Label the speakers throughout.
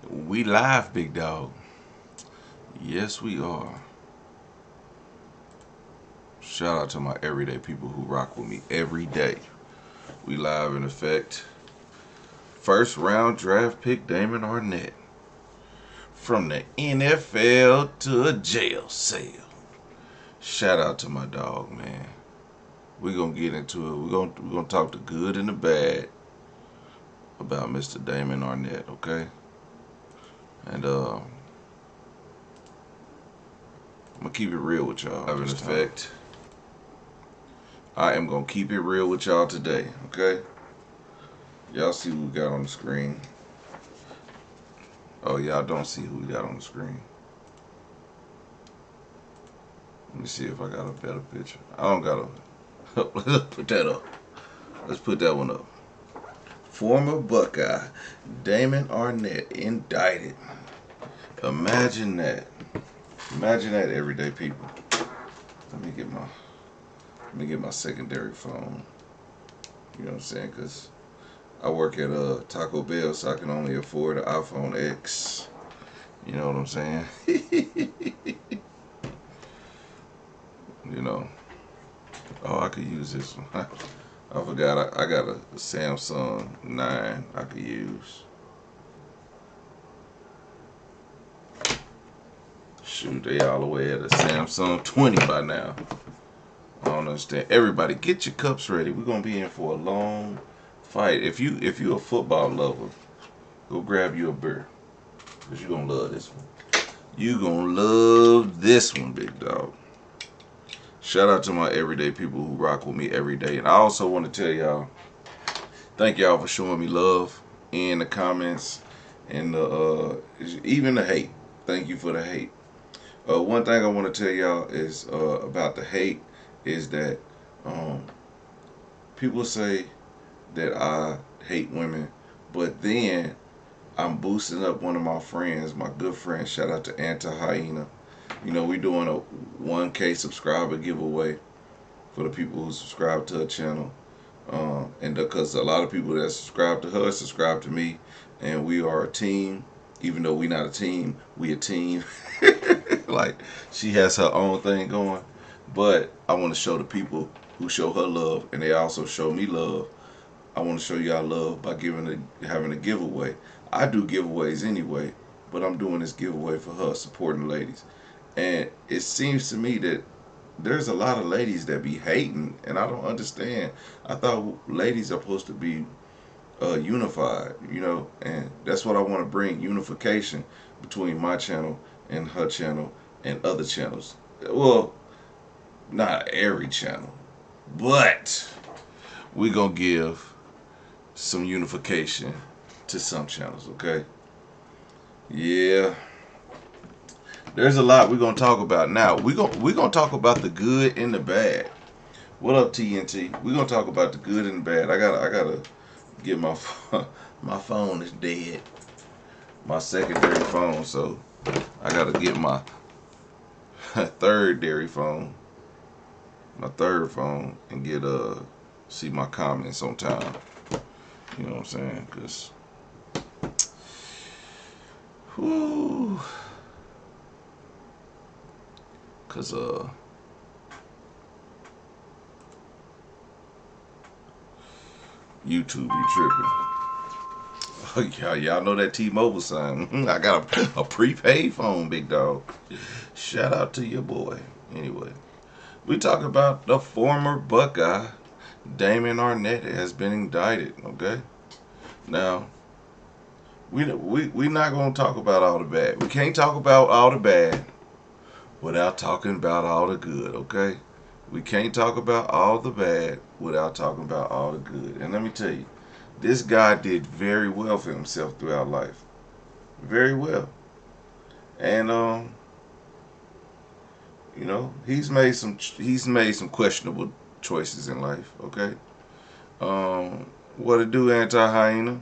Speaker 1: We live, big dog. Yes, we are. Shout out to my everyday people who rock with me every day. We live in effect. First round draft pick Damon Arnette. From the NFL to a jail cell. Shout out to my dog, man. We're gonna get into it. We're gonna talk the good and the bad about Mr. Damon Arnette, okay? And I'm gonna keep it real with y'all. In effect, I am gonna keep it real with y'all today, okay? Y'all see who we got on the screen. Oh, y'all don't see who we got on the screen. Let me see if I got a better picture. I don't got a. Let's put that up. Let's put that one up. Former Buckeye Damon Arnette indicted. Imagine that. Imagine that, everyday people. Let me get my secondary phone. You know what I'm saying? Cause I work at Taco Bell, so I can only afford an iPhone X. You know what I'm saying? You know. Oh, I could use this one. I forgot I got a Samsung 9 I could use. Shoot, they all the way at a Samsung 20 by now. I don't understand. Everybody, get your cups ready. We're gonna be in for a long fight. If you're a football lover, go grab you a beer. Cause you're gonna love this one. You gonna love this one, big dog. Shout out to my everyday people who rock with me every day. And I also want to tell y'all, thank y'all for showing me love in the comments and even the hate. Thank you for the hate. One thing I want to tell y'all is about the hate is that people say that I hate women, but then I'm boosting up one of my friends, my good friend. Shout out to Hyena. You know, we're doing a 1K subscriber giveaway for the people who subscribe to her channel. And because a lot of people that subscribe to her subscribe to me, and we are a team. Even though we're not a team, we a team. Like, she has her own thing going. But I want to show the people who show her love, and they also show me love. I want to show y'all love by having a giveaway. I do giveaways anyway, but I'm doing this giveaway for her, supporting ladies. And it seems to me that there's a lot of ladies that be hating, and I don't understand. I thought ladies are supposed to be unified, you know, and that's what I want to bring, unification between my channel and her channel and other channels. Well, not every channel, but we're going to give some unification to some channels, okay? Yeah. There's a lot we're going to talk about now. We're going to talk about the good and the bad. What up, TNT? We're going to talk about the good and the bad. I got to get my my phone is dead. My secondary phone, so I got to get my third phone. My third phone and get see my comments on time. You know what I'm saying? Cause whoo. Cause YouTube be tripping. Y'all know that T-Mobile sign. I got a prepaid phone, big dog. Shout out to your boy. Anyway, we talk about the former Buckeye Damon Arnette has been indicted. Okay, now we not gonna talk about all the bad. We can't talk about all the bad without talking about all the good. Okay, we can't talk about all the bad without talking about all the good. And let me tell you, this guy did very well for himself throughout life. Very well. And you know, he's made some questionable choices in life, okay? What to do, Hyena?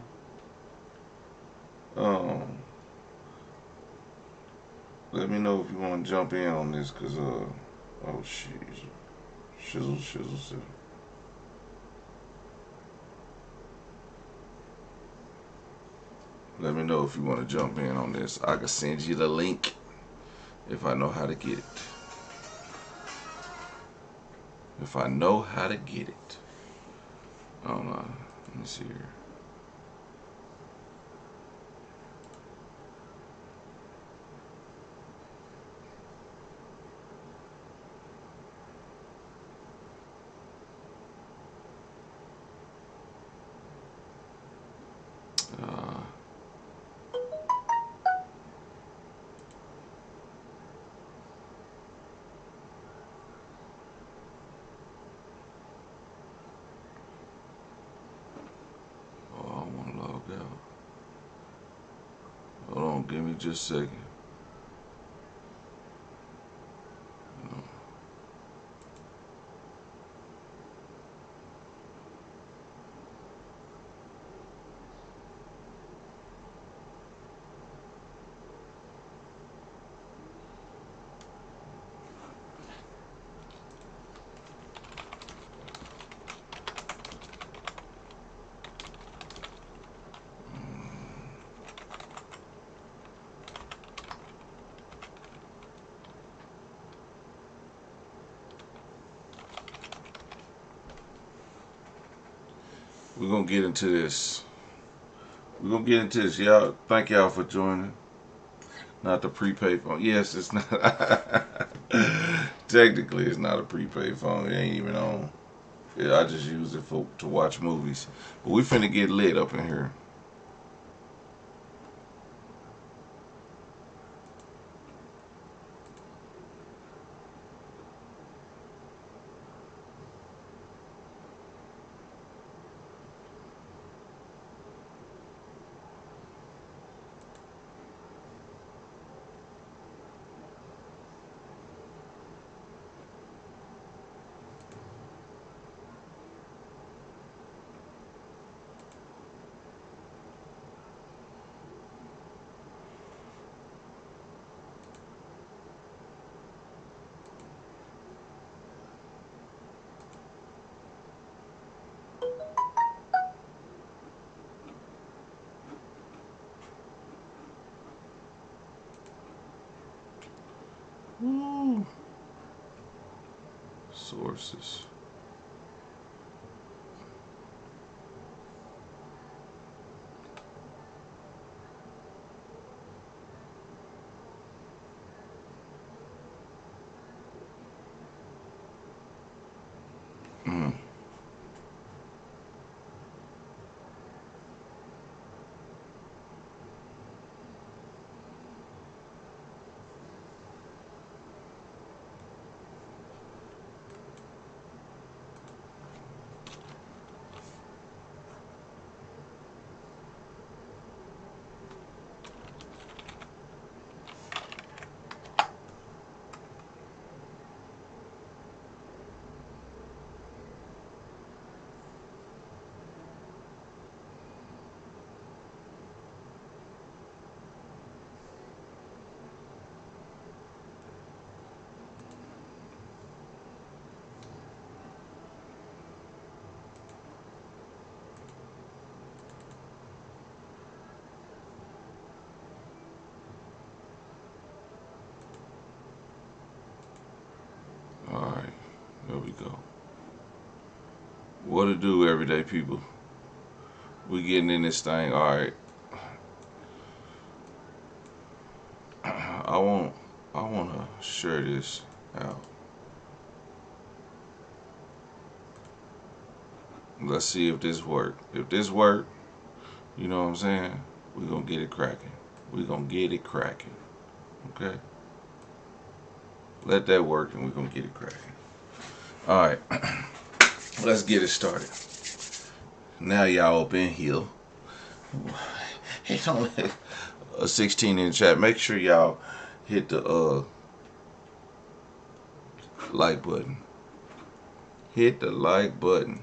Speaker 1: Let me know if you want to jump in on this, cause oh shit. Shizzle. Let me know if you want to jump in on this. I can send you the link if I know how to get it. If I know how to get it. I don't know. Let me see here. Hold on, give me just a second. We're gonna get into this. We're gonna get into this, y'all. Thank y'all for joining. Not the prepaid phone. Yes, it's not. Technically, it's not a prepaid phone. It ain't even on. Yeah, I just use it to watch movies. But we finna get lit up in here. Woo. Sources. Alright, there we go. What to do, everyday people? We getting in this thing. Alright. I wanna share this out. Let's see if this work. If this work, you know what I'm saying? We're gonna get it cracking. We're gonna get it cracking. Okay? Let that work and we're gonna get it cracking. Alright. Let's get it started. Now y'all up in here. It's only a 16 in the chat. Make sure y'all hit the like button. Hit the like button.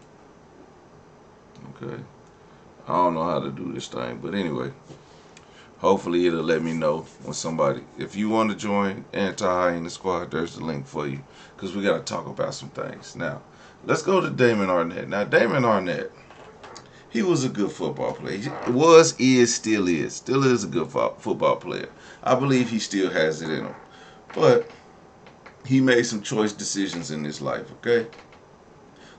Speaker 1: Okay. I don't know how to do this thing, but anyway. Hopefully it'll let me know when somebody, if you want to join Anti-Hyena Squad, there's the link for you. Because we got to talk about some things. Now, let's go to Damon Arnette. Now, Damon Arnette he was a good football player. He was, is, still is a good football player. I believe he still has it in him. But he made some choice decisions in his life, okay?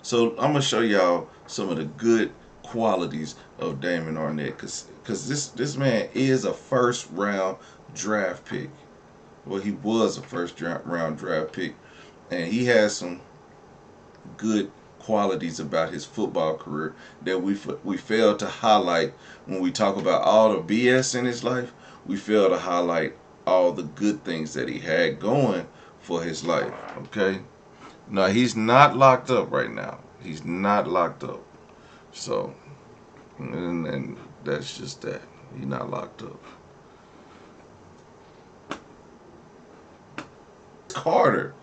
Speaker 1: So I'm going to show y'all some of the good qualities of Damon Arnette, because this man is a first-round draft pick. Well, he was a first-round draft pick, and he has some good qualities about his football career that we fail to highlight when we talk about all the BS in his life. We fail to highlight all the good things that he had going for his life, okay? Now, he's not locked up right now. He's not locked up. So, and that's just that. He's not locked up. Carter.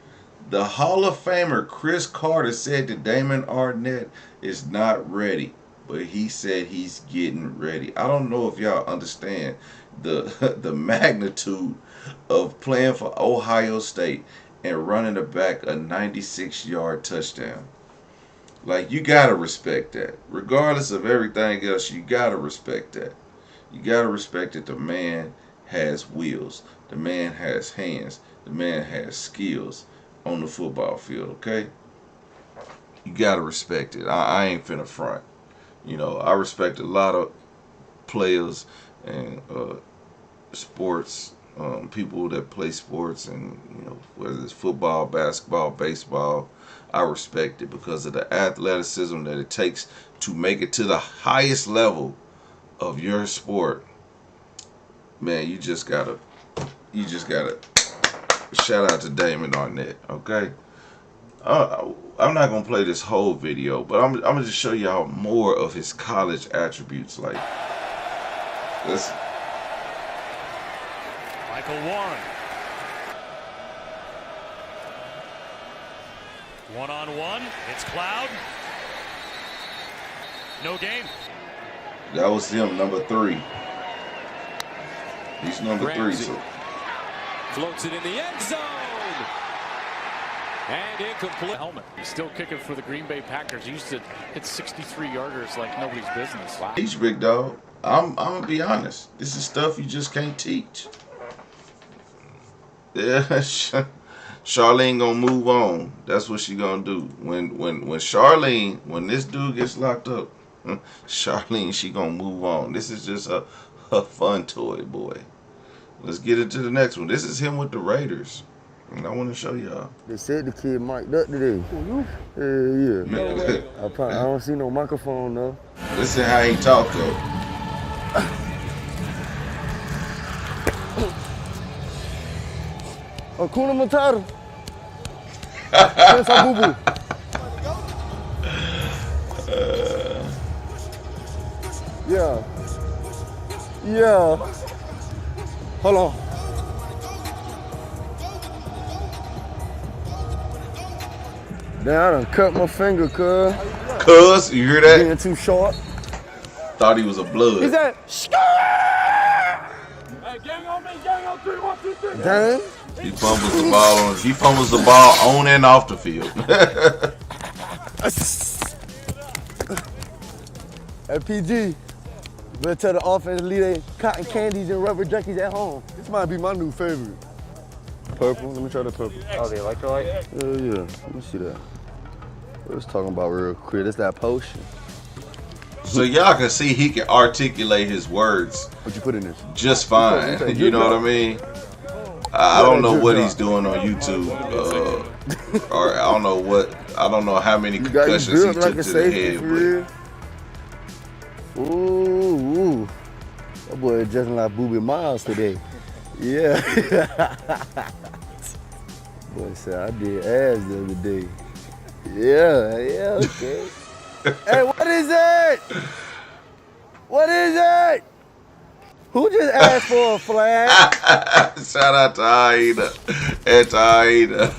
Speaker 1: The Hall of Famer Chris Carter said that Damon Arnette is not ready, but he said he's getting ready. I don't know if y'all understand the magnitude of playing for Ohio State and running back a 96-yard touchdown. Like, you gotta respect that. Regardless of everything else, you gotta respect that. You gotta respect that the man has wheels. The man has hands. The man has skills on the football field, okay? You gotta respect it. I ain't finna front. You know, I respect a lot of players and sports, people that play sports, and you know, whether it's football, basketball, baseball, I respect it because of the athleticism that it takes to make it to the highest level of your sport. Man, you just gotta shout out to Damon Arnette, okay? I'm not gonna play this whole video, but I'm gonna just show y'all more of his college attributes. Like, listen.
Speaker 2: Michael Warren. One-on-one. It's Cloud. No game.
Speaker 1: That was him, number 3. He's number 3, so.
Speaker 3: Floats it in the end zone. And incomplete.
Speaker 2: Helmet. He's still kicking for the Green Bay Packers. He used to hit 63-yarders like nobody's business.
Speaker 3: Wow.
Speaker 1: Teach, big dog. I'm gonna be honest. This is stuff you just can't teach. Yeah, Charlene gonna move on. That's what she gonna do. When this dude gets locked up, Charlene, she gonna move on. This is just a fun toy, boy. Let's get into the next one. This is him with the Raiders. And I want to show y'all.
Speaker 4: They said the kid mic'd up today. Yeah. I don't see no microphone though.
Speaker 1: Listen how he talk though.
Speaker 4: Hakuna Matata. Prince Abubu. Yeah. Hold on. Damn, I done cut my finger, cuz.
Speaker 1: Cuz, you hear that?
Speaker 4: Being too short.
Speaker 1: Thought he was a blood.
Speaker 4: He said,
Speaker 3: Hey, gang on me, gang on 3, 1, 2, 3.
Speaker 4: damn.
Speaker 1: He fumbles the ball on and off the field.
Speaker 4: Hey, PG. Better tell the offense to leave their cotton candies and rubber duckies at home. This might be my new favorite. Purple. Let me try the purple.
Speaker 5: Oh, the electrolyte?
Speaker 4: Yeah. Let me see that. Let's talking about real quick. It's that potion.
Speaker 1: So y'all can see he can articulate his words
Speaker 4: What you put in this?
Speaker 1: just fine. You know what I mean? I don't know what he's doing on YouTube, or I don't know how many concussions he took to the head.
Speaker 4: Ooh. That boy is dressing like Booby Miles today. Yeah. Boy said I did ass the other day. Yeah, okay. Hey, what is it? What is it? Who just asked for a flag?
Speaker 1: Shout out to Hyena. And to Hyena.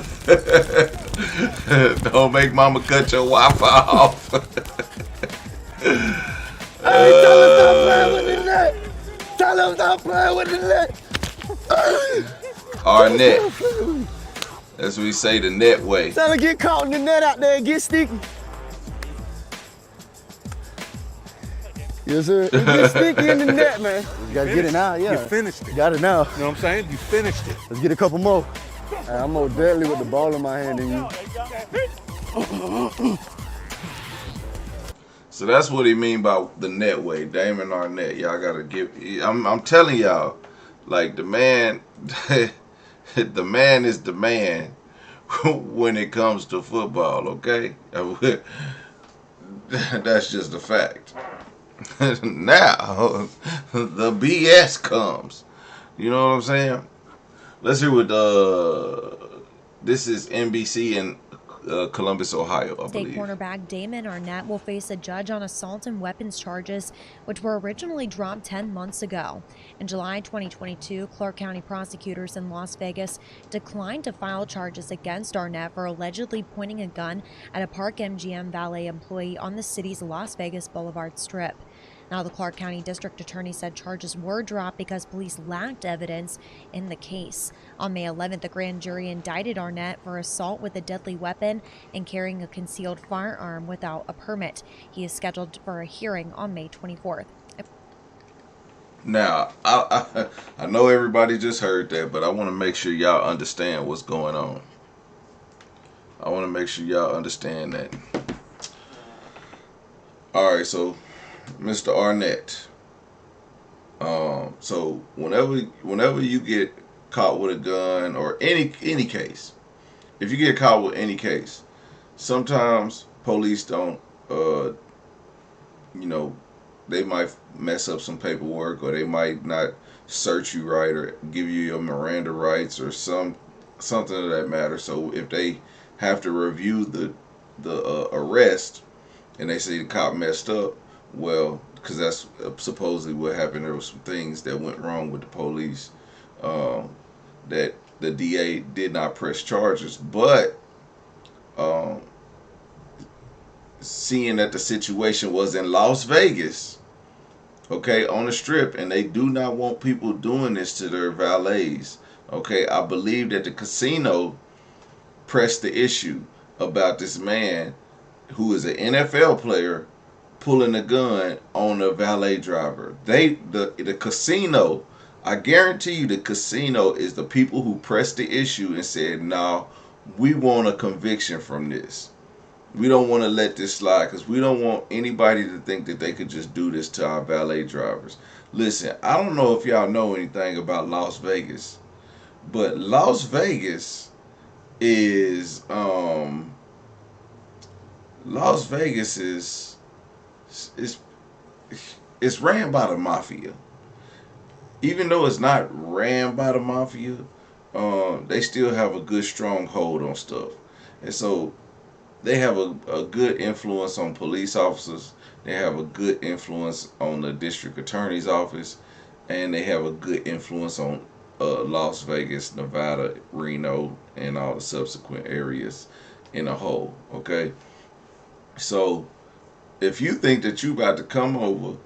Speaker 1: Don't make mama cut your Wi-Fi off.
Speaker 4: Hey, tell him stop playing with the net. Tell him stop playing with the net.
Speaker 1: Arnette. That's what we say, the net way.
Speaker 4: Tell him get caught in the net out there and get sticky. Yes, sir. It gets sticky in the net, man. You gotta get it now, yeah.
Speaker 5: You finished it.
Speaker 4: Got it now.
Speaker 5: You know what I'm saying? You finished it.
Speaker 4: Let's get a couple more. I'm more deadly with the ball in my hand than you.
Speaker 1: So that's what he mean by the net way, Damon Arnette. Y'all gotta give. I'm telling y'all, like the man, the man is the man when it comes to football. Okay, that's just a fact. Now the BS comes. You know what I'm saying? Let's hear what this is NBC in Columbus, Ohio, I
Speaker 6: State
Speaker 1: believe.
Speaker 6: cornerback Damon Arnette will face a judge on assault and weapons charges, which were originally dropped 10 months ago. In July 2022, Clark County prosecutors in Las Vegas declined to file charges against Arnette for allegedly pointing a gun at a Park MGM valet employee on the city's Las Vegas Boulevard Strip. Now, the Clark County District Attorney said charges were dropped because police lacked evidence in the case. On May 11th, the grand jury indicted Arnette for assault with a deadly weapon and carrying a concealed firearm without a permit. He is scheduled for a hearing on May 24th.
Speaker 1: Now, I know everybody just heard that, but I want to make sure y'all understand what's going on. I want to make sure y'all understand that. All right, so Mr. Arnette. So whenever you get caught with a gun or any case, if you get caught with any case, sometimes police don't, they might mess up some paperwork, or they might not search you right, or give you your Miranda rights, or something of that matter. So if they have to review the arrest, and they say the cop messed up, well, because that's supposedly what happened. There were some things that went wrong with the police, that the DA did not press charges. But seeing that the situation was in Las Vegas, okay, on the Strip, and they do not want people doing this to their valets, okay, I believe that the casino pressed the issue about this man who is an NFL player pulling a gun on a valet driver. The casino, I guarantee you, the casino is the people who pressed the issue and said, "No, we want a conviction from this. We don't want to let this slide, because we don't want anybody to think that they could just do this to our valet drivers." Listen, I don't know if y'all know anything about Las Vegas, but Las Vegas is Las Vegas is it's ran by the mafia. Even though it's not ran by the mafia, they still have a good strong hold on stuff. And so they have a good influence on police officers. They have a good influence on the district attorney's office. And they have a good influence on Las Vegas, Nevada, Reno, and all the subsequent areas in a whole. Okay? So if you think that you about to come over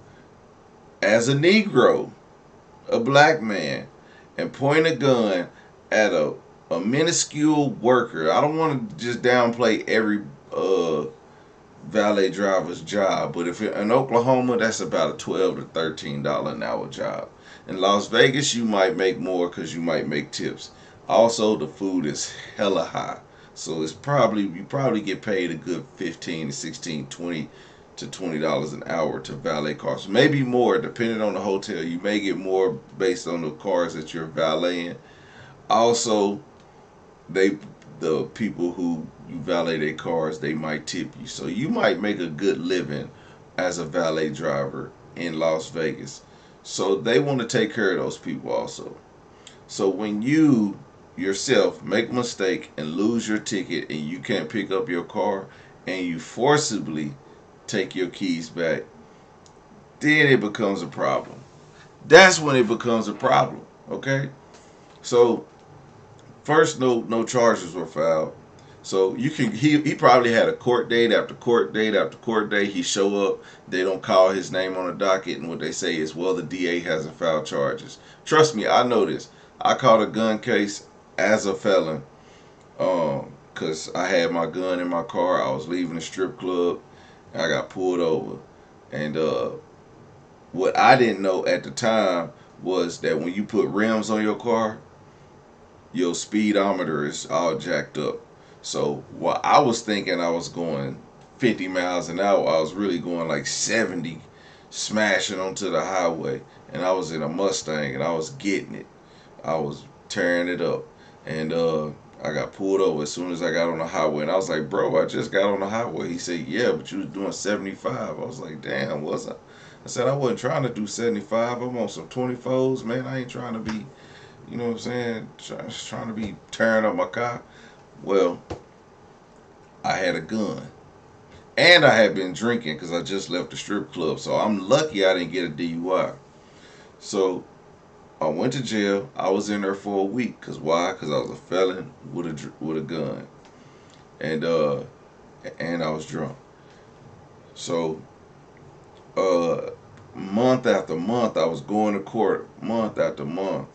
Speaker 1: as a Negro, a black man, and point a gun at a minuscule worker, I don't want to just downplay every valet driver's job, but if you're in Oklahoma, that's about a $12 to $13 an hour job. In Las Vegas, you might make more because you might make tips. Also, the food is hella high, so you probably get paid a good $15 to $16, $20 to $20 an hour to valet cars. Maybe more, depending on the hotel. You may get more based on the cars that you're valeting. Also, the people who you valet their cars, they might tip you. So you might make a good living as a valet driver in Las Vegas. So they want to take care of those people also. So when you yourself make a mistake and lose your ticket and you can't pick up your car and you forcibly take your keys back, then it becomes a problem. That's when it becomes a problem. Okay? So first, no charges were filed. So he probably had a court date after court date after court date. He show up, they don't call his name on the docket, and what they say is, well, the DA hasn't filed charges. Trust me, I know this. I caught a gun case as a felon, because I had my gun in my car. I was leaving the strip club, and I got pulled over, and what I didn't know at the time was that when you put rims on your car, your speedometer is all jacked up. So while I was thinking I was going 50 miles an hour, I was really going like 70, smashing onto the highway. And I was in a Mustang and I was getting it. I was tearing it up. And I got pulled over as soon as I got on the highway. And I was like, bro, I just got on the highway. He said, yeah, but you was doing 75. I was like, damn, was I? I said, I wasn't trying to do 75. I'm on some 24s, man. I ain't trying to be, you know what I'm saying, trying to be tearing up my car. Well, I had a gun. And I had been drinking because I just left the strip club. So I'm lucky I didn't get a DUI. So I went to jail. I was in there for a week. Cause why? Cause I was a felon with a gun, and I was drunk. So month after month, I was going to court. Month after month.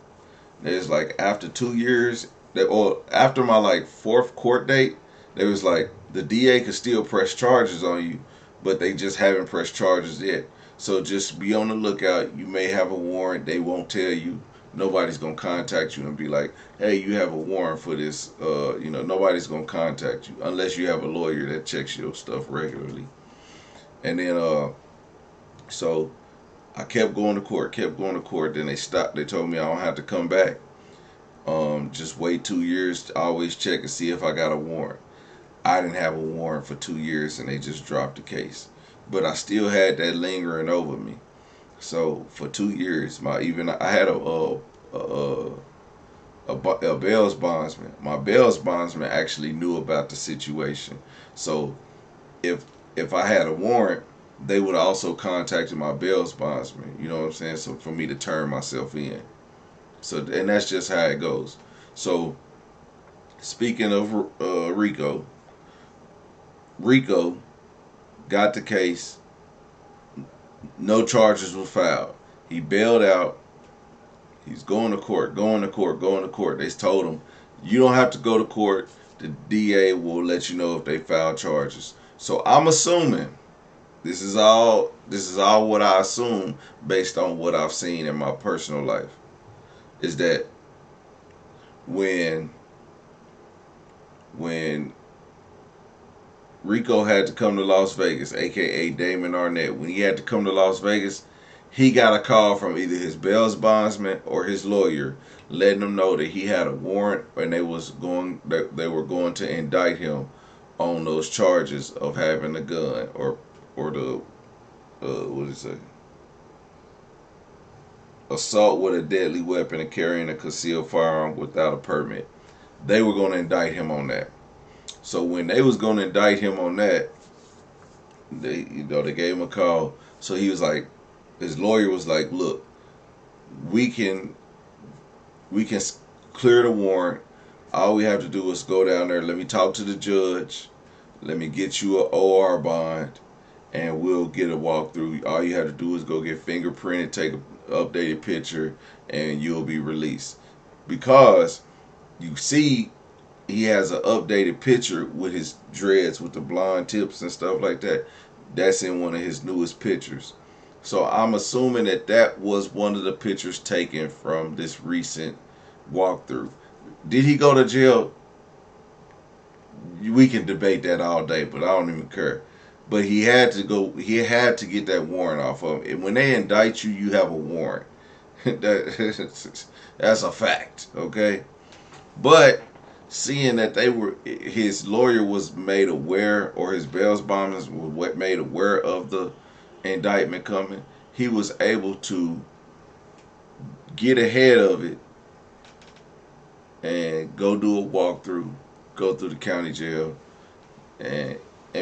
Speaker 1: There's like after 2 years, or after my like 4th court date, they was like the DA could still press charges on you, but they just haven't pressed charges yet. So just be on the lookout. You may have a warrant. They won't tell you. Nobody's gonna contact you and be like, "Hey, you have a warrant for this." Nobody's gonna contact you unless you have a lawyer that checks your stuff regularly. And then, so I kept going to court. Then they stopped. They told me I don't have to come back. Just wait 2 years to always check and see if I got a warrant. I didn't have a warrant for 2 years, and they just dropped the case. But I still had that lingering over me. So for 2 years, I had a bail bondsman. My bail bondsman actually knew about the situation. So if I had a warrant, they would also contacted my bail bondsman. You know what I'm saying? So for me to turn myself in. So, and that's just how it goes. So speaking of Rico got the case. No charges were filed. He bailed out. He's going to court. They told him, you don't have to go to court. The DA will let you know if they file charges. So I'm assuming, this is all what I assume based on what I've seen in my personal life, is that when Rico had to come to Las Vegas, aka Damon Arnette, when he had to come to Las Vegas, he got a call from either his bail bondsman or his lawyer letting him know that he had a warrant and they were going to indict him on those charges of having a gun or the what did it say? Assault with a deadly weapon and carrying a concealed firearm without a permit. They were going to indict him on that. So when they was going to indict him on that, they gave him a call. So he was like, his lawyer was like, look, we can clear the warrant. All we have to do is go down there. Let me talk to the judge. Let me get you an OR bond, and we'll get a walkthrough. All you have to do is go get fingerprinted, take an updated picture, and you'll be released. Because you see, he has an updated picture with his dreads, with the blonde tips and stuff like that. That's in one of his newest pictures. So I'm assuming that was one of the pictures taken from this recent walkthrough. Did he go to jail? We can debate that all day, but I don't even care. But he had to go. He had to get that warrant off of him. When they indict you, you have a warrant. That's a fact, okay? But seeing that his lawyer was made aware, or his bail bondsman was made aware of the indictment coming, he was able to get ahead of it and go do a walkthrough, go through the county jail, and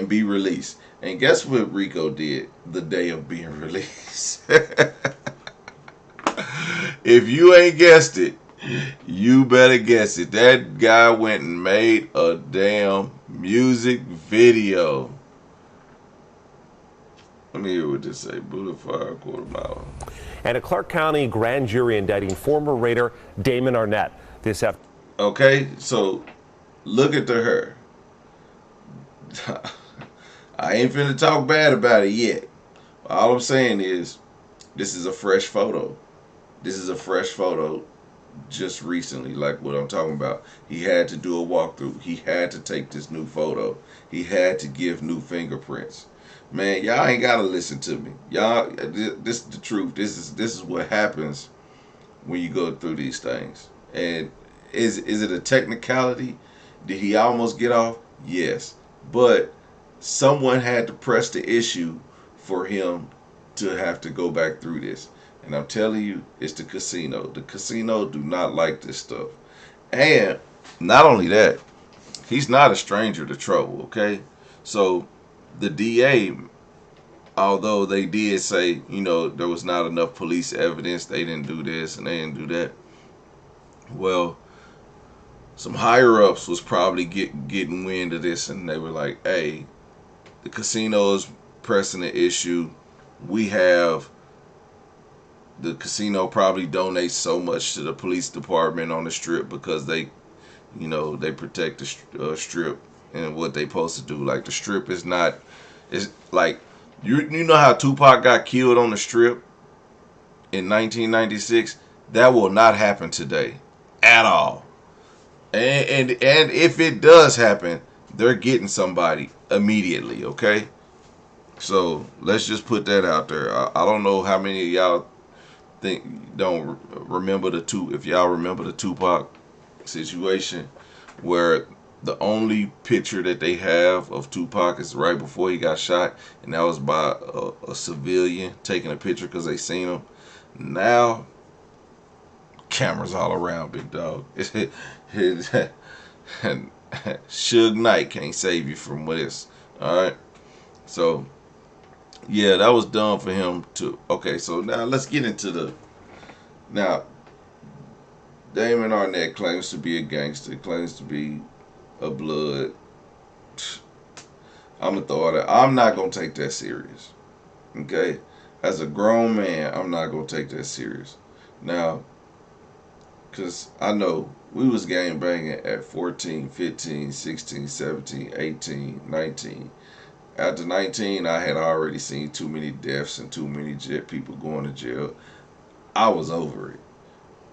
Speaker 1: be released. And guess what Rico did the day of being released? If you ain't guessed it, you better guess it. That guy went and made a damn music video. Let me hear what this say. Bullet fire, quarter mile.
Speaker 7: And a Clark County grand jury indicting former Raider Damon Arnette this afternoon.
Speaker 1: Okay, so look at her. I ain't finna talk bad about it yet. All I'm saying is This is a fresh photo. This is a fresh photo just recently, like what I'm talking about. He had to do a walkthrough. He had to take this new photo. He had to give new fingerprints. Man, y'all ain't gotta listen to me. Y'all, this is the truth. This is what happens when you go through these things. And is it a technicality? Did he almost get off? Yes. But someone had to press the issue for him to have to go back through this. And I'm telling you, it's the casino. The casino do not like this stuff. And not only that, he's not a stranger to trouble, okay? So the DA, although they did say, you know, there was not enough police evidence, they didn't do this and they didn't do that. Well, some higher ups was probably getting wind of this, and they were like, hey, the casino is pressing the issue. The casino probably donates so much to the police department on the strip because they, you know, they protect the strip and what they supposed to do. Like, the strip is not, it's like, you know how Tupac got killed on the strip in 1996? That will not happen today at all. And if it does happen, they're getting somebody immediately, okay? So let's just put that out there. I don't know how many of y'all don't remember if y'all remember the Tupac situation, where the only picture that they have of Tupac is right before he got shot, and that was by a civilian taking a picture because they seen him. Now, cameras all around, big dog. Suge Knight can't save you from this. All right, so yeah, that was done for him too. Okay, so now let's get into now, Damon Arnette claims to be a gangster, claims to be a blood. I'm gonna throw it out. I'm not gonna take that serious. Okay, as a grown man, I'm not gonna take that serious. Now, because I know we was gang banging at 14, 15, 16, 17, 18, 19. After 19, I had already seen too many deaths and too many people going to jail. I was over it.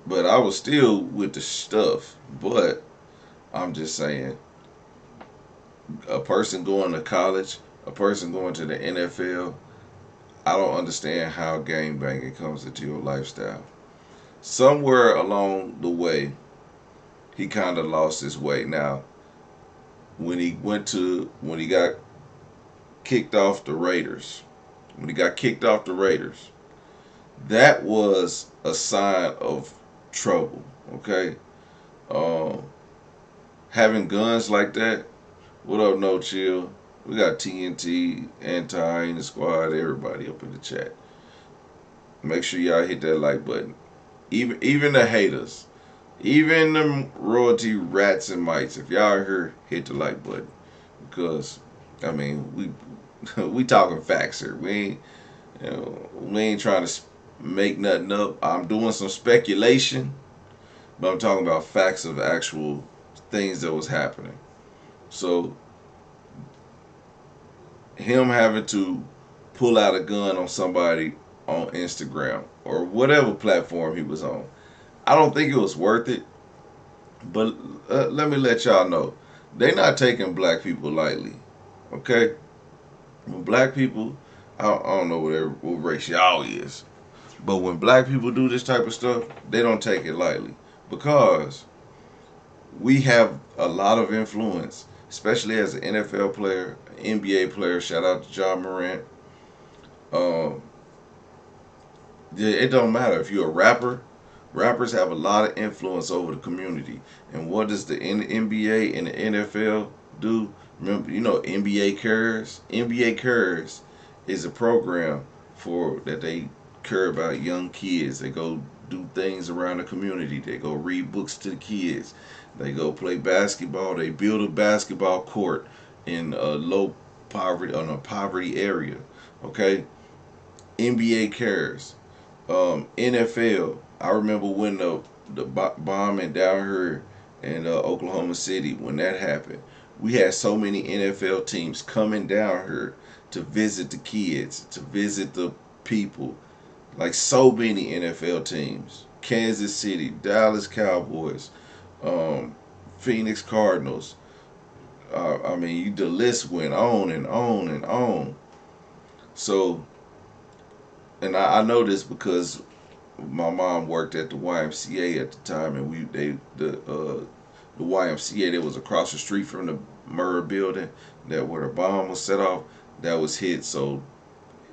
Speaker 1: But I was still with the stuff. But I'm just saying, a person going to college, a person going to the NFL, I don't understand how gang banging comes into your lifestyle. Somewhere along the way, he kind of lost his way. Now, when he got kicked off the Raiders, that was a sign of trouble, okay? Having guns like that, what up, No Chill? We got TNT, Anti-Hyena Squad, everybody up in the chat. Make sure y'all hit that like button. Even the haters, even the royalty rats and mites, if y'all are here, hit the like button. Because, I mean, we talking facts here. We ain't trying to make nothing up. I'm doing some speculation, but I'm talking about facts of actual things that was happening. So him having to pull out a gun on somebody on Instagram or whatever platform he was on, I don't think it was worth it. But let me let y'all know, they're not taking black people lightly, okay? When black people, I don't know what race y'all is, but when black people do this type of stuff, they don't take it lightly, because we have a lot of influence, especially as an NFL player, NBA player. Shout out to John Morant. It don't matter if you're a rapper. Rappers have a lot of influence over the community. And what does the NBA and the NFL do? Remember, you know, NBA Cares? NBA Cares is a program that they care about young kids. They go do things around the community. They go read books to the kids. They go play basketball. They build a basketball court in a poverty area. Okay? NBA Cares. NFL. I remember when the bombing down here in Oklahoma City, when that happened, we had so many NFL teams coming down here to visit the kids, to visit the people, Like so many NFL teams. Kansas City, Dallas Cowboys, Phoenix Cardinals. I mean, the list went on and on and on. So, and I know this because my mom worked at the YMCA at the time, and the YMCA that was across the street from the Murrah building, that where the bomb was set off, that was hit. So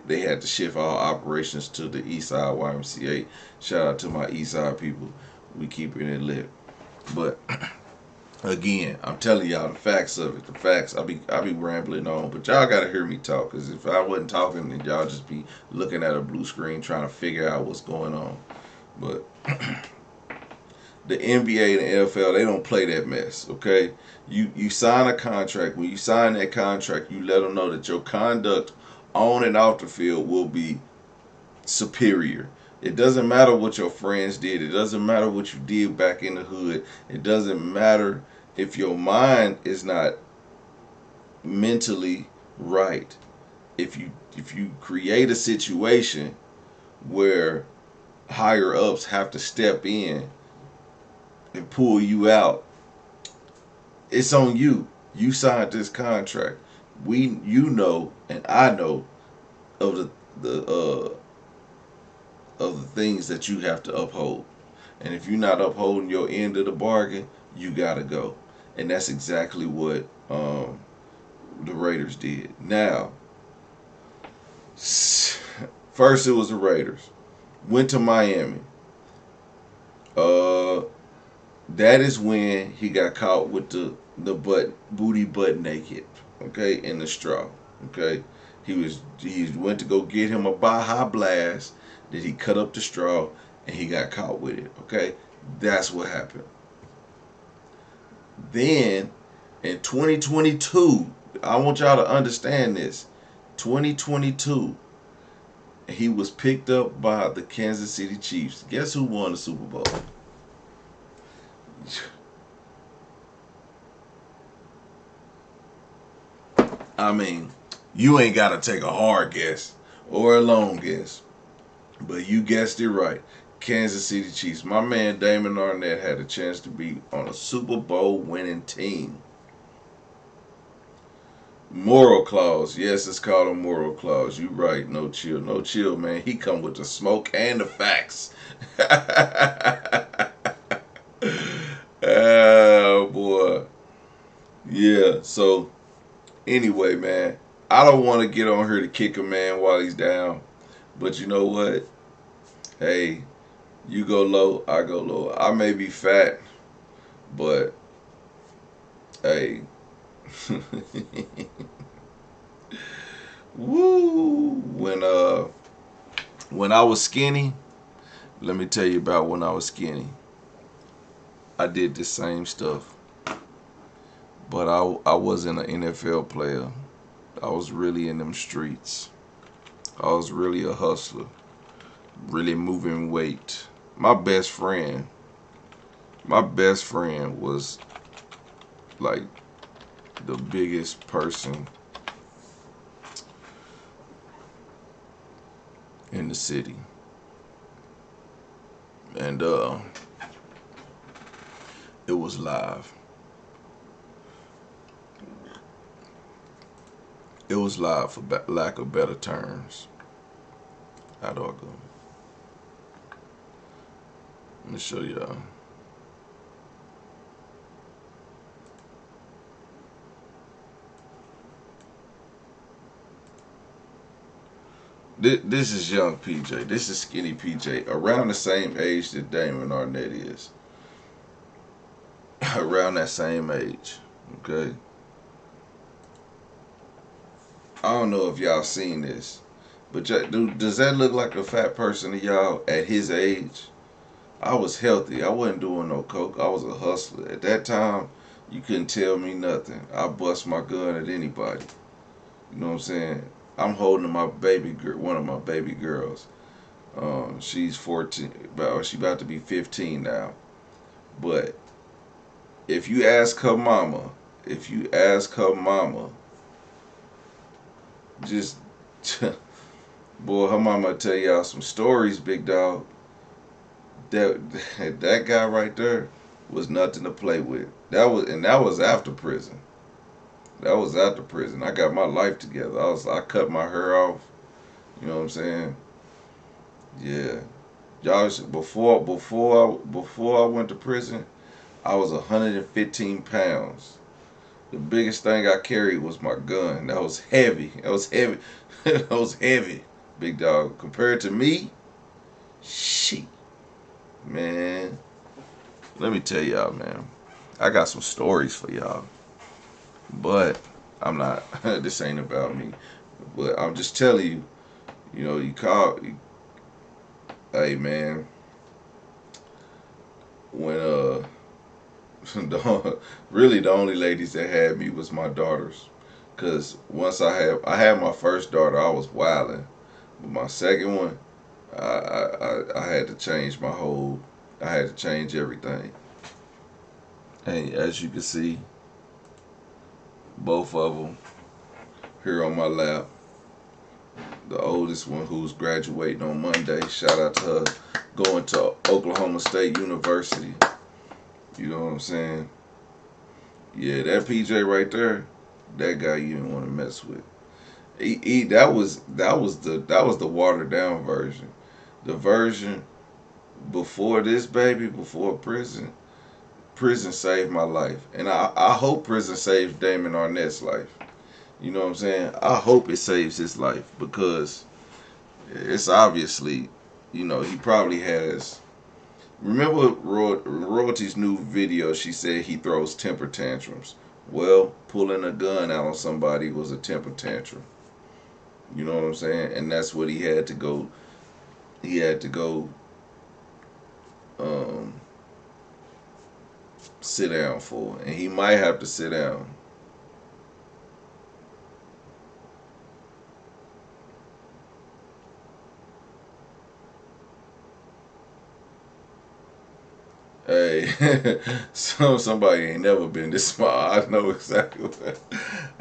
Speaker 1: they had to shift all operations to the East Side YMCA. Shout out to my East Side people. We keeping it lit. But again, I'm telling y'all the facts of it. The facts. I be rambling on, but y'all gotta hear me talk. Cause if I wasn't talking, then y'all just be looking at a blue screen trying to figure out what's going on. But the NBA and the NFL, they don't play that mess. Okay, you sign a contract. When you sign that contract, you let them know that your conduct on and off the field will be superior. It doesn't matter what your friends did. It doesn't matter what you did back in the hood. It doesn't matter if your mind is not mentally right. If you create a situation where higher ups have to step in and pull you out, it's on you. You signed this contract. You know, and I know of the things that you have to uphold. And if you're not upholding your end of the bargain, you gotta go. And that's exactly what the Raiders did. Now, first it was the Raiders. Went to Miami. That is when he got caught with the booty butt naked, okay, in the straw, okay. He went to go get him a Baja Blast. That he cut up the straw and he got caught with it, okay. That's what happened. Then in 2022, I want y'all to understand this. 2022, he was picked up by the Kansas City Chiefs. Guess who won the Super Bowl? I mean, you ain't got to take a hard guess or a long guess, but you guessed it right. Kansas City Chiefs. My man Damon Arnette had a chance to be on a Super Bowl winning team. Moral clause. Yes, it's called a moral clause. You right. No chill. No chill, man. He come with the smoke and the facts. Oh, boy. Yeah, so anyway, man, I don't want to get on here to kick a man while he's down. But you know what? Hey, you go low, I go low. I may be fat, but hey. Woo! When I was skinny, let me tell you about when I was skinny. I did the same stuff. But I wasn't an NFL player. I was really in them streets. I was really a hustler. Really moving weight. My best friend was like the biggest person in the city. And it was live. It was live for lack of better terms. How do I go? Let me show y'all. This is young PJ. This is skinny PJ. Around the same age that Damon Arnette is. Around that same age. Okay. I don't know if y'all seen this, but does that look like a fat person to y'all at his age? I was healthy. I wasn't doing no coke. I was a hustler. At that time, you couldn't tell me nothing. I bust my gun at anybody. You know what I'm saying? I'm holding my baby girl, one of my baby girls. She's 14. She's about to be 15 now. But if you ask her mama, just Boy, her mama tell y'all some stories, big dog. That guy right there was nothing to play with. That was after prison. That was after prison. I got my life together. I cut my hair off. You know what I'm saying? Yeah. Y'all before I went to prison, I was 115 pounds. The biggest thing I carried was my gun. That was heavy. That was heavy. That was heavy, big dog. Compared to me, shit, man. Let me tell y'all, man. I got some stories for y'all. But I'm not. This ain't about me. But I'm just telling you. You know, hey, man. When really the only ladies that had me was my daughters. Cause once I had my first daughter, I was wilding. But my second one, I had to change I had to change everything. And as you can see, both of them here on my lap. The oldest one who's graduating on Monday, shout out to her, going to Oklahoma State University. You know what I'm saying? Yeah, that PJ right there, that guy you didn't want to mess with. That was the watered down version. The version before this, baby, before prison. Prison saved my life, and I hope prison saves Damon Arnette's life. You know what I'm saying? I hope it saves his life because it's obviously, you know, he probably has. Remember Royalty's new video? She said he throws temper tantrums. Well, pulling a gun out on somebody was a temper tantrum. You know what I'm saying? And that's what he had to go. He had to go sit down for, and he might have to sit down. Hey, somebody ain't never been this small. I know exactly what.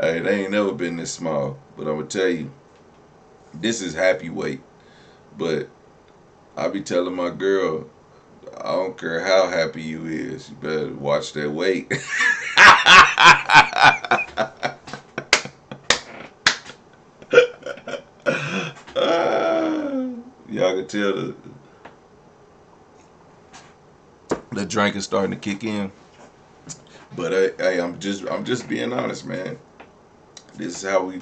Speaker 1: Hey, they ain't never been this small. But I'm gonna tell you, this is happy weight. But I be telling my girl, I don't care how happy you is, you better watch that weight. Y'all can tell the drink is starting to kick in. But hey, I'm just being honest, man. This is how we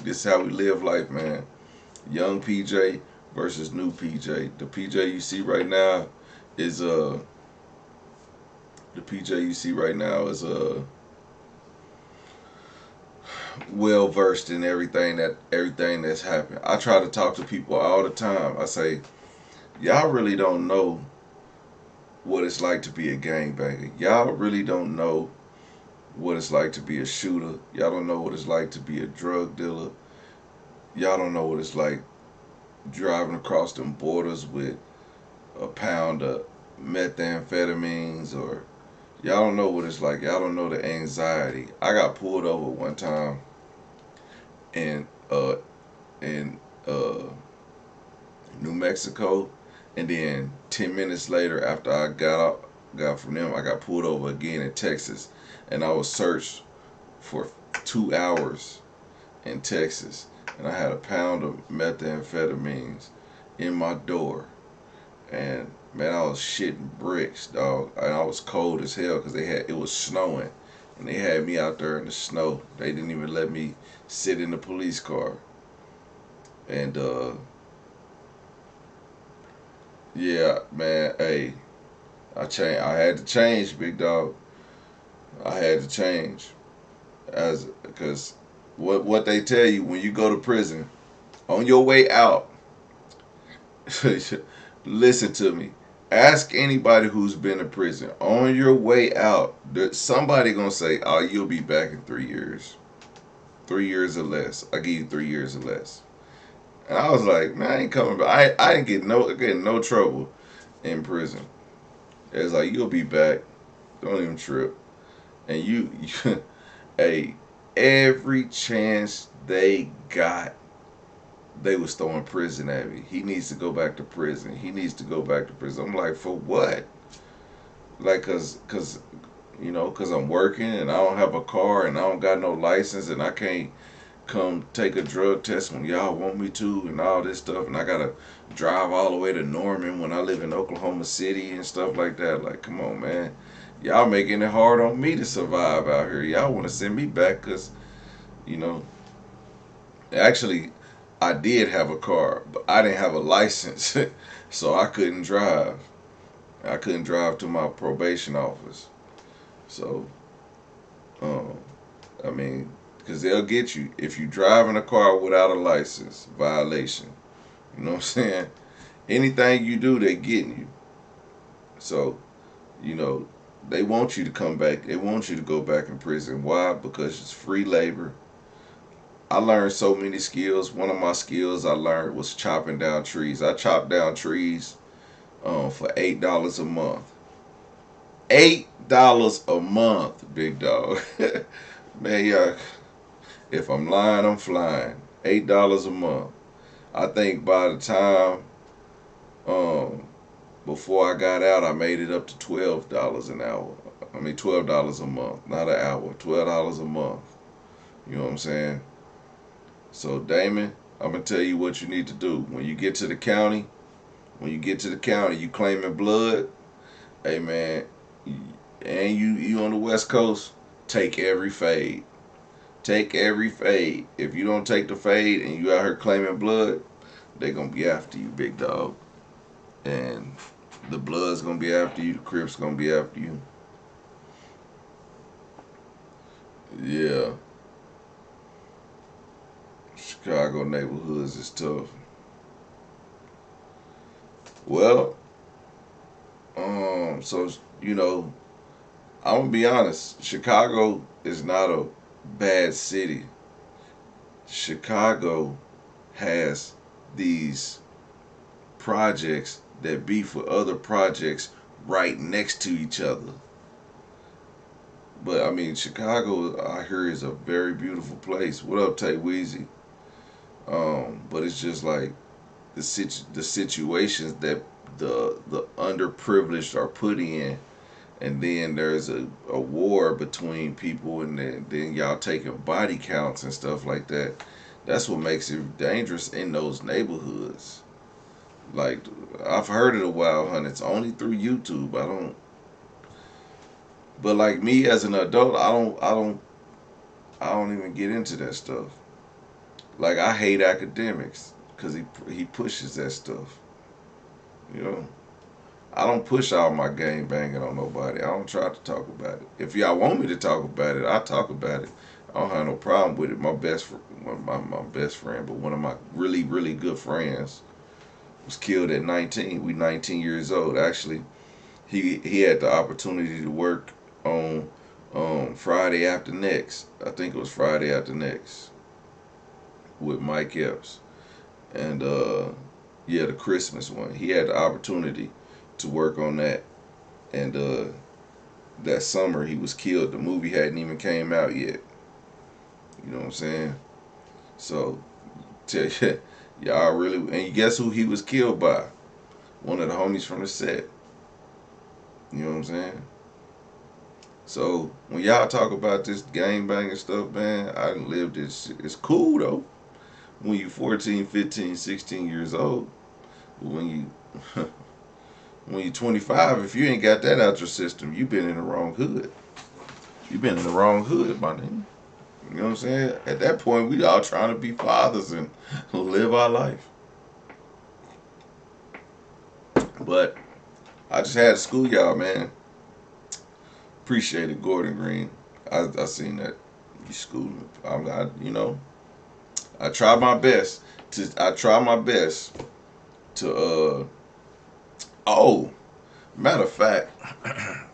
Speaker 1: live life, man. Young PJ versus new PJ. The PJ you see right now is well versed in everything that's happened. I try to talk to people all the time. I say, y'all really don't know what it's like to be a gangbanger. Y'all really don't know what it's like to be a shooter. Y'all don't know what it's like to be a drug dealer. Y'all don't know what it's like driving across them borders with a pound of methamphetamines, or y'all don't know what it's like. Y'all don't know the anxiety. I got pulled over one time in New Mexico, and then 10 minutes later after I got from them, I got pulled over again in Texas, and I was searched for 2 hours in Texas, and I had a pound of methamphetamines in my door, and man, I was shitting bricks, dog, and I was cold as hell because it was snowing, and they had me out there in the snow. They didn't even let me sit in the police car, and yeah, man, hey, I had to change, big dog. I had to change, because what they tell you when you go to prison, on your way out, listen to me. Ask anybody who's been in prison. On your way out, somebody gonna say, "Oh, you'll be back in 3 years, 3 years or less. I give you 3 years or less." And I was like, "Man, I ain't coming back. I didn't get no trouble in prison." It's like, "You'll be back. Don't even trip." And hey, every chance they got, they was throwing prison at me. He needs to go back to prison. He needs to go back to prison. I'm like, for what? Like, cause cause I'm working and I don't have a car and I don't got no license and I can't come take a drug test when y'all want me to and all this stuff, and I gotta drive all the way to Norman when I live in Oklahoma City and stuff like that. Like, come on, man. Y'all making it hard on me to survive out here. Y'all want to send me back because, you know, actually, I did have a car, but I didn't have a license, so I couldn't drive. I couldn't drive to my probation office. So, um, I mean, because they'll get you if you drive in a car without a license, violation. You know what I'm saying? Anything you do, they getting you. So, you know, they want you to come back. They want you to go back in prison. Why? Because it's free labor. I learned so many skills. One of my skills I learned was chopping down trees. I chopped down trees for $8 a month. $8 a month, big dog. Man, yeah. If I'm lying, I'm flying. $8 a month. I think by the time before I got out, I made it up to $12 an hour. I mean $12 a month, not an hour. $12 a month. You know what I'm saying? So Damon, I'm gonna tell you what you need to do. When you get to the county, you claiming blood. Hey man, and you on the West Coast, take every fade. Take every fade. If you don't take the fade and you out here claiming blood, they gonna be after you, big dog. And the blood's gonna be after you. The Crips gonna be after you. Yeah. Chicago neighborhoods is tough. Well, so I'm gonna be honest. Chicago is not a bad city. Chicago has these projects that be for other projects right next to each other. But I mean, Chicago, I hear, is a very beautiful place. What up, Tay Weezy? But it's just like the situations that the underprivileged are put in, and then there's a war between people, and then y'all taking body counts and stuff like that. That's what makes it dangerous in those neighborhoods. Like, I've heard of the Wild Hunt. It's only through YouTube. I don't. But like me as an adult, I don't even get into that stuff. Like, I hate academics because he pushes that stuff. You know, I don't push all my gang banging on nobody. I don't try to talk about it. If y'all want me to talk about it, I talk about it. I don't have no problem with it. My best friend, but one of my really, really good friends was killed at 19. We 19 years old. Actually, he had the opportunity to work on Friday After Next. I think it was Friday After Next with Mike Epps. And yeah, the Christmas one. He had the opportunity to work on that. And that summer he was killed. The movie hadn't even came out yet. You know what I'm saying? So tell you, y'all really, and guess who he was killed by? One of the homies from the set. You know what I'm saying? So when y'all talk about this gang banging stuff, man, I done lived this. It's cool though. When you 14, 15, 16 years old. When you when you 25, if you ain't got that out your system, you been in the wrong hood. You been in the wrong hood, my nigga. You know what I'm saying? At that point, we all trying to be fathers and live our life. But I just had to school y'all, man. Appreciate it, Gordon Green. I seen that you schooled me. I try my best to oh, matter of fact,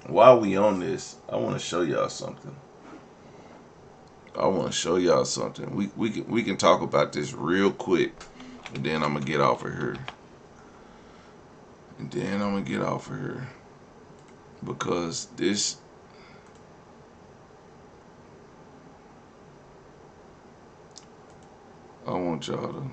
Speaker 1: while we on this, I want to show y'all something. We can talk about this real quick, and then I'm gonna get off of here. Because this, I want y'all to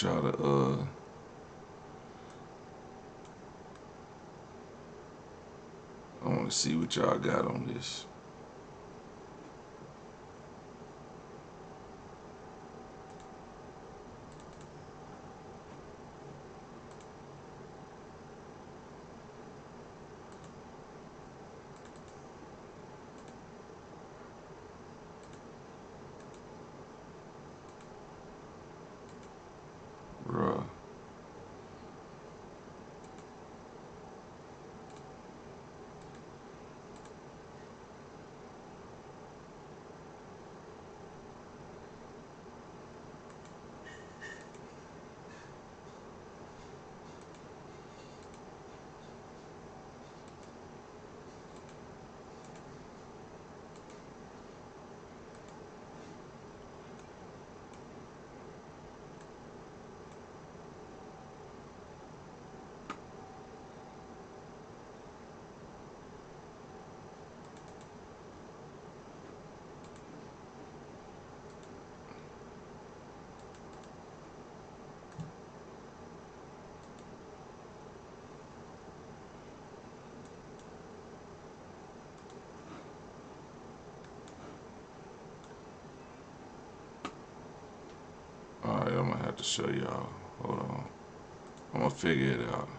Speaker 1: want y'all to I want to see what y'all got on this. Bruh. Alright, I'm gonna have to show y'all. Hold on. I'm gonna figure it out.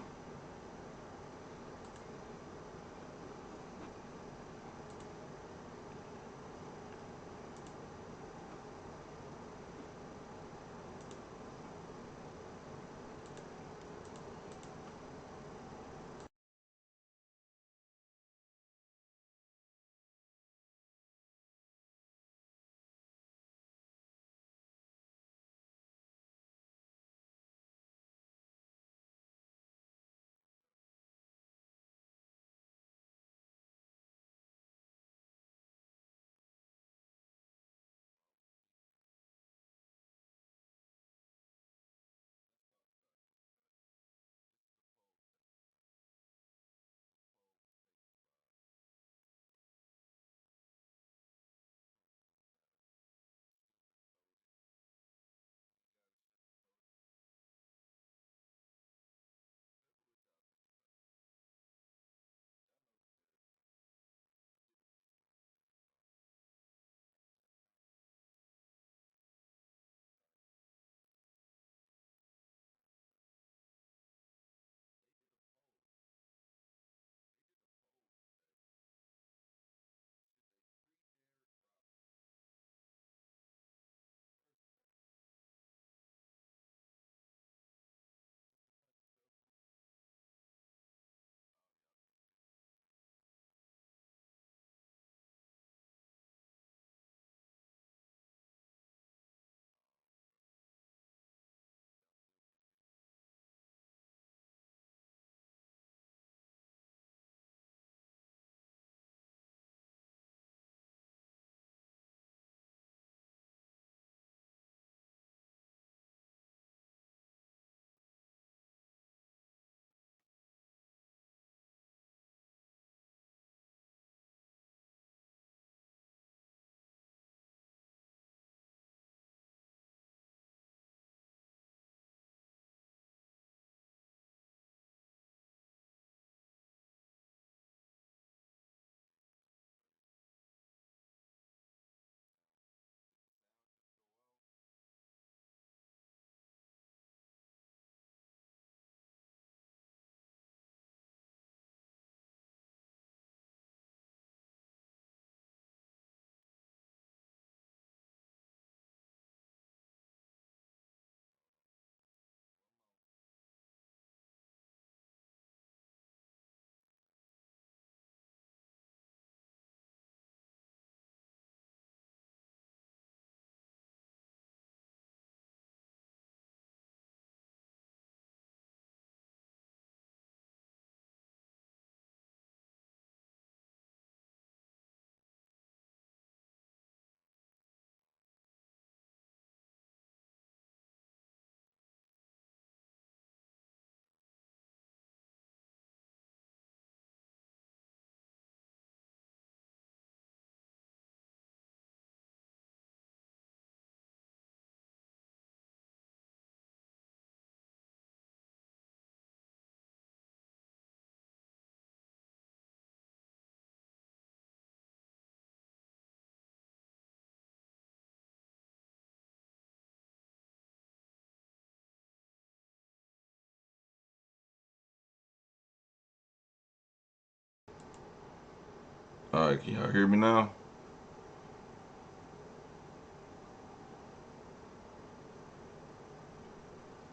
Speaker 1: All right, can y'all hear me now?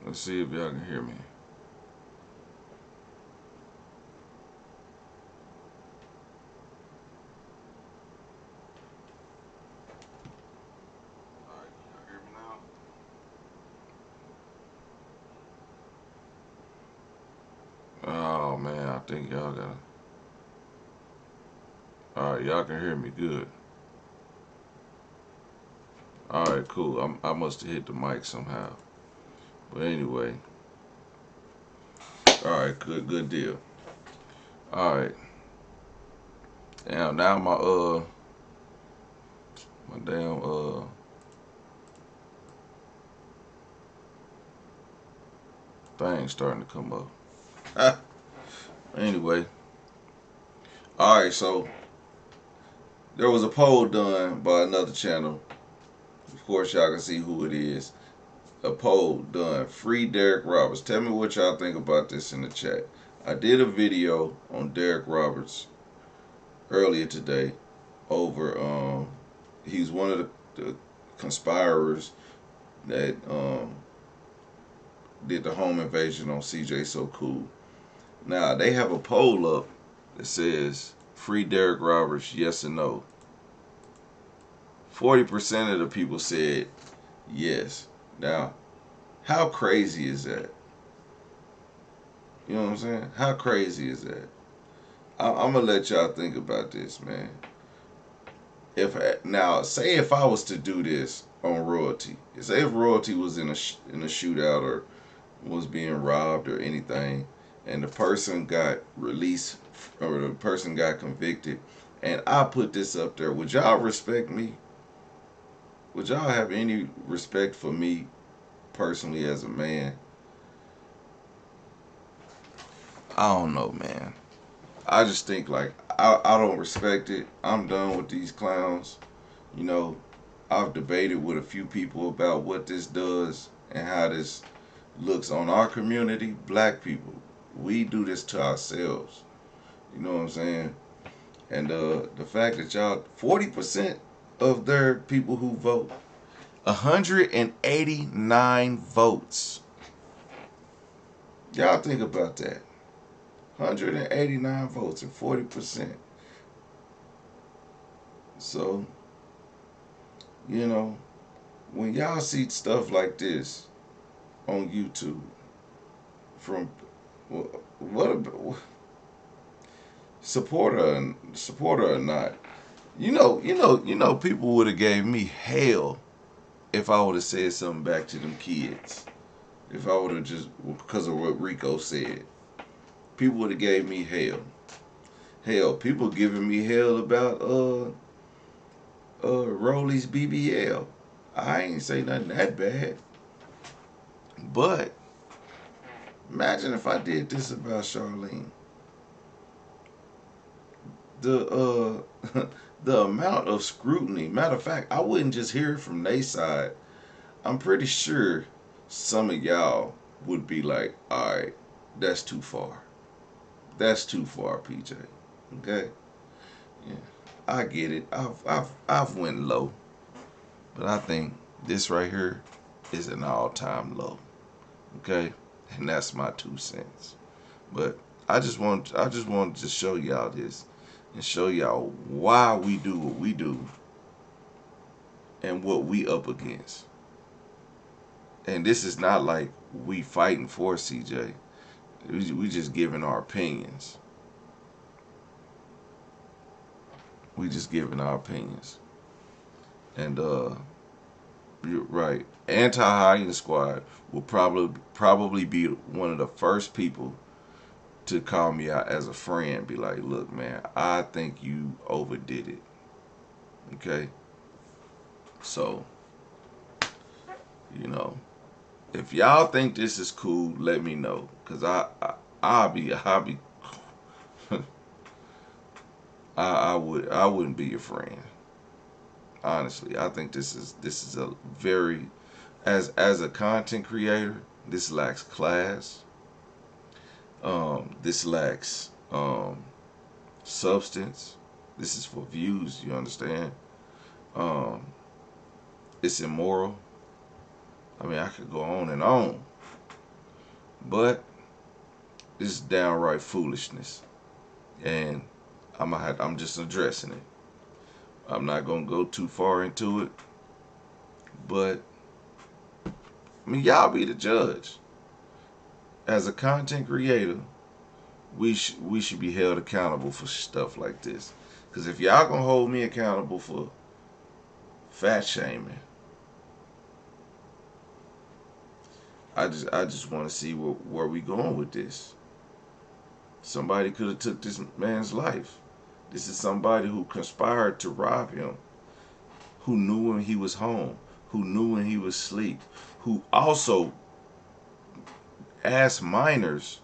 Speaker 1: Let's see if y'all can hear me. All right, can y'all hear me now? Oh man, I think y'all gotta. All right, y'all can hear me good. All right, cool. I must have hit the mic somehow. But anyway, all right, good deal. All right. Now my damn thing starting to come up. Anyway, all right. So there was a poll done by another channel. Of course, y'all can see who it is. A poll done. Free Derek Roberts. Tell me what y'all think about this in the chat. I did a video on Derek Roberts earlier today over he's one of the conspirators that did the home invasion on CJ So Cool. Now they have a poll up that says free Derek Roberts, yes or no. 40% of the people said yes. Now, how crazy is that? You know what I'm saying? How crazy is that? I'm gonna let y'all think about this, man. Say if I was to do this on royalty, say if royalty was in a shootout or was being robbed or anything, and the person got released or the person got convicted, and I put this up there, would y'all respect me? Would y'all have any respect for me personally as a man? I don't know, man. I just think like I don't respect it. I'm done with these clowns. You know, I've debated with a few people about what this does and how this looks on our community, black people. We do this to ourselves. You know what I'm saying? And the fact that y'all 40% of their people who vote, 189 votes. Y'all think about that. 189 votes and 40%. So, you know, when y'all see stuff like this on YouTube, from what supporter or not, you know, people would have gave me hell if I would have said something back to them kids. If I would have just, because of what Rico said, people would have gave me hell. Hell, people giving me hell about Rolly's BBL. I ain't say nothing that bad. But imagine if I did this about Charlene. The the amount of scrutiny. Matter of fact, I wouldn't just hear it from their side. I'm pretty sure some of y'all would be like, all right, that's too far. That's too far, PJ. Okay? Yeah. I get it. I've went low. But I think this right here is an all-time low. Okay? And that's my 2 cents. But I just want to show y'all this and show y'all why we do what we do and what we up against. And this is not like we fighting for CJ. We just giving our opinions. We just giving our opinions. And you're right. Anti-Hyena Squad will probably be one of the first people to call me out as a friend. Be like, look, man, I think you overdid it. Okay? So, you know, if y'all think this is cool, let me know. Cause I'll be I wouldn't be your friend. Honestly, I think this is a very, as a content creator, this lacks class. This lacks substance. This is for views, you understand? It's immoral. I mean, I could go on and on. But it's downright foolishness. And I'm just addressing it. I'm not going to go too far into it. But, I mean, y'all be the judge. As a content creator, we should be held accountable for stuff like this. Because if y'all going to hold me accountable for fat shaming, I just want to see where we going with this. Somebody could have took this man's life. This is somebody who conspired to rob him, who knew when he was home, who knew when he was asleep, who also asked minors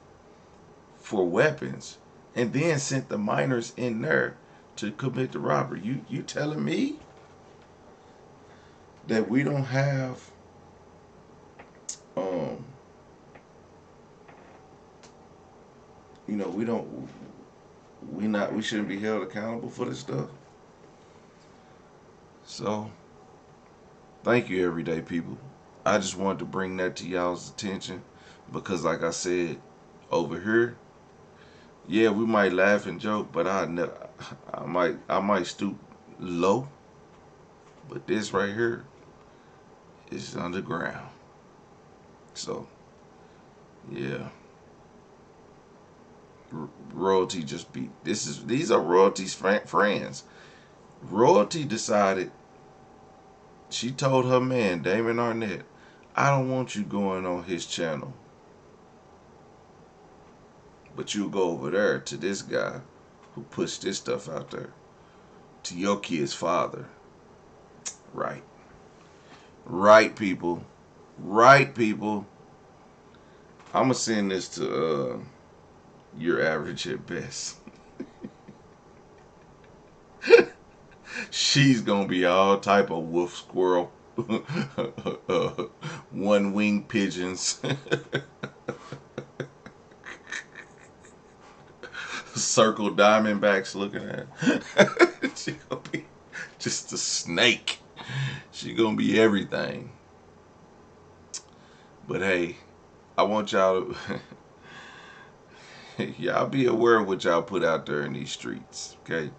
Speaker 1: for weapons and then sent the minors in there to commit the robbery. You telling me that we don't have you know, we shouldn't be held accountable for this stuff? So, thank you, everyday people. I just wanted to bring that to y'all's attention because, like I said, over here, yeah, we might laugh and joke, but I might stoop low, but this right here is underground. So, yeah. Royalty just beat. These are Royalty's friends. Royalty decided. She told her man, Damon Arnette, I don't want you going on his channel, but you go over there to this guy who puts this stuff out there, to your kid's father. Right. Right, people. Right, people. I'm going to send this to your average at best. She's gonna be all type of wolf, squirrel, one-winged pigeons, circle diamondbacks looking at. She gonna be just a snake. She gonna be everything. But hey, I want y'all to y'all be aware of what y'all put out there in these streets, okay?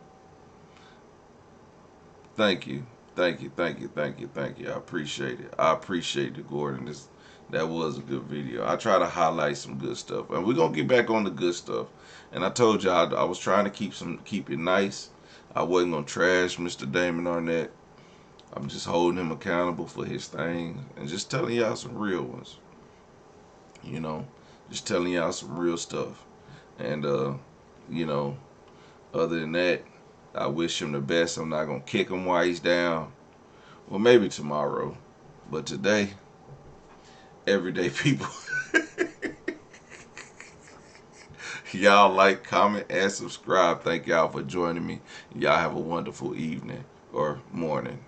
Speaker 1: Thank you. Thank you. Thank you. Thank you. Thank you. I appreciate it. I appreciate it, Gordon. That was a good video. I try to highlight some good stuff. And we're going to get back on the good stuff. And I told you I was trying to keep it nice. I wasn't going to trash Mr. Damon Arnette. I'm just holding him accountable for his thing and just telling y'all some real ones. You know, just telling y'all some real stuff. And, you know, other than that, I wish him the best. I'm not going to kick him while he's down. Well, maybe tomorrow. But today, everyday people. Y'all like, comment, and subscribe. Thank y'all for joining me. Y'all have a wonderful evening or morning.